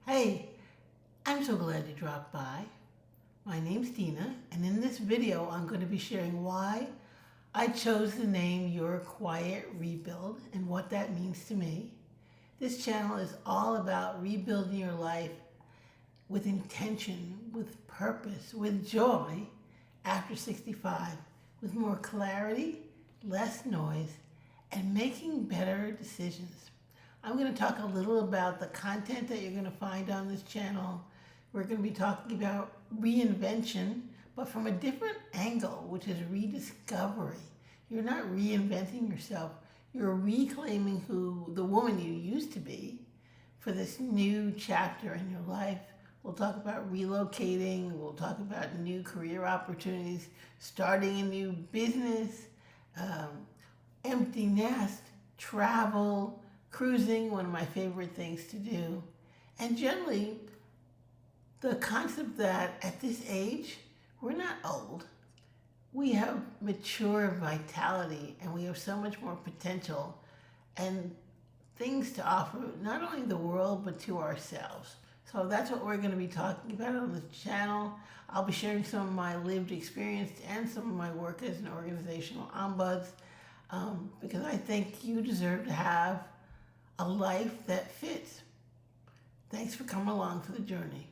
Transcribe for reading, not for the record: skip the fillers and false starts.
Hey, I'm so glad you dropped by. My name's Dina, and in this video, I'm going to be sharing why I chose the name Your Quiet Rebuild and what that means to me. This channel is all about rebuilding your life with intention, with purpose, with joy after 65, with more clarity, less noise, and making better decisions. I'm going to talk a little about the content that you're going to find on this channel. We're going to be talking about reinvention, but from a different angle, which is rediscovery. You're not reinventing yourself. You're reclaiming the woman you used to be for this new chapter in your life. We'll talk about relocating. We'll talk about new career opportunities, starting a new business, empty nest, travel, cruising, one of my favorite things to do. And generally, the concept that at this age, we're not old. We have mature vitality and we have so much more potential and things to offer, not only the world, but to ourselves. So that's what we're going to be talking about on this channel. I'll be sharing some of my lived experience and some of my work as an organizational ombuds, because I think you deserve to have a life that fits. Thanks for coming along for the journey.